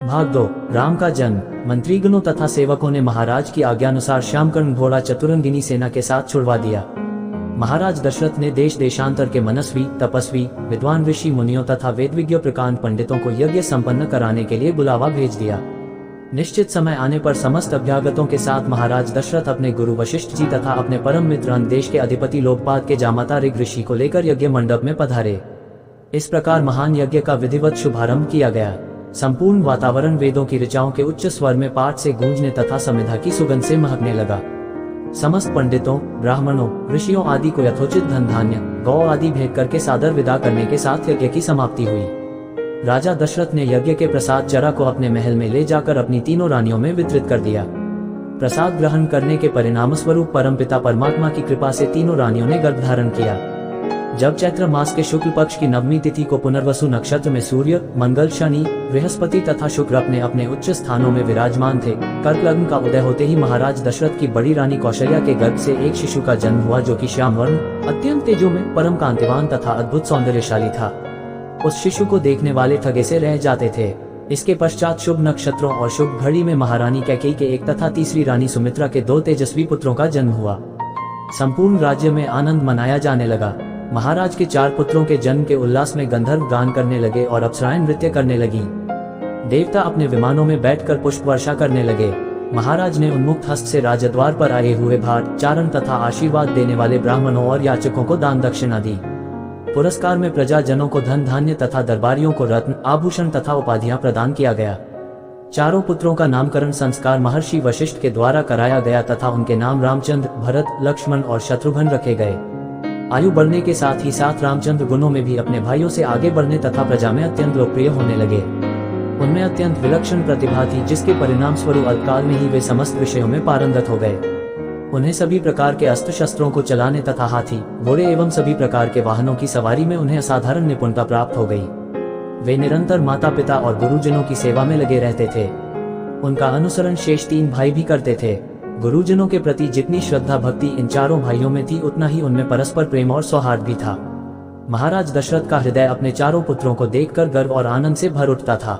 भाग 2। राम का जन्म। मंत्रीगणों तथा सेवकों ने महाराज की आज्ञानुसार श्यामकर्ण घोड़ा चतुरंगिनी सेना के साथ छुड़वा दिया। महाराज दशरथ ने देश देशांतर के मनस्वी, तपस्वी, विद्वान ऋषि मुनियों तथा वेदविज्ञ प्रकांड पंडितों को यज्ञ संपन्न कराने के लिए बुलावा भेज दिया। निश्चित समय आने पर समस्त अभ्यागतों के साथ महाराज दशरथ अपने गुरु वशिष्ठ जी तथा अपने परम मित्र देश के अधिपति लोकपाल के जामाता ऋग ऋषि को लेकर यज्ञ मंडप में पधारे। इस प्रकार महान यज्ञ का विधिवत शुभारंभ किया गया। संपूर्ण वातावरण वेदों की ऋचाओं के उच्च स्वर में पाठ से गूंजने तथा समिधा की सुगंध से महकने लगा। समस्त पंडितों, ब्राह्मणों, ऋषियों आदि को यथोचित धन धान्य, गौ आदि भेंट करके सादर विदा करने के साथ यज्ञ की समाप्ति हुई। राजा दशरथ ने यज्ञ के प्रसाद चरा को अपने महल में ले जाकर अपनी तीनों रानियों में वितरित कर दिया। प्रसाद ग्रहण करने के परिणाम स्वरूप परमपिता परमात्मा की कृपा से तीनों रानियों ने गर्भ धारण किया। जब चैत्र मास के शुक्ल पक्ष की नवमी तिथि को पुनर्वसु नक्षत्र में सूर्य, मंगल, शनि, बृहस्पति तथा शुक्र अपने अपने उच्च स्थानों में विराजमान थे। कर्क लग्न का उदय होते ही महाराज दशरथ की बड़ी रानी कौशल्या के गर्भ से एक शिशु का जन्म हुआ, जो कि श्याम वर्ण, अत्यंत तेजो में, परम कांतिवान तथा अद्भुत सौंदर्यशाली था। उस शिशु को देखने वाले ठगे से रह जाते थे। इसके पश्चात शुभ नक्षत्रों और शुभ घड़ी में महारानी कैकेयी के एक तथा तीसरी रानी सुमित्रा के 2 तेजस्वी पुत्रों का जन्म हुआ। संपूर्ण राज्य में आनंद मनाया जाने लगा। महाराज के 4 पुत्रों के जन्म के उल्लास में गंधर्व गान करने लगे और अप्सराएं नृत्य करने लगीं। देवता अपने विमानों में बैठकर पुष्प वर्षा करने लगे। महाराज ने उन्मुक्त हस्त से राजद्वार पर आए हुए भाट, चारण तथा आशीर्वाद देने वाले ब्राह्मणों और याचकों को दान दक्षिणा दी। पुरस्कार में प्रजाजनों को धन धान्य तथा दरबारियों को रत्न, आभूषण तथा उपाधियां प्रदान किया गया। 4 पुत्रों का नामकरण संस्कार महर्षि वशिष्ठ के द्वारा कराया गया तथा उनके नाम रामचंद्र, भरत, लक्ष्मण और शत्रुघ्न रखे गए। आयु बढ़ने के साथ ही साथ रामचंद्र गुणों में भी अपने भाइयों से आगे बढ़ने तथा प्रजा में अत्यंत लोकप्रिय होने लगे। उनमें अत्यंत विलक्षण प्रतिभा थी, जिसके परिणाम स्वरूप अल्पकाल में ही वे समस्त विषयों में पारंगत हो गए। उन्हें सभी प्रकार के अस्त्र शस्त्रों को चलाने तथा हाथी, घोड़े एवं सभी प्रकार के वाहनों की सवारी में उन्हें असाधारण निपुणता प्राप्त हो गई। वे निरंतर माता पिता और गुरुजनों की सेवा में लगे रहते थे। उनका अनुसरण शेष 3 भाई भी करते थे। गुरुजनों के प्रति जितनी श्रद्धा भक्ति इन 4 भाइयों में थी, उतना ही उनमें परस्पर प्रेम और सौहार्द भी था। महाराज दशरथ का हृदय अपने 4 पुत्रों को देखकर गर्व और आनंद से भर उठता था।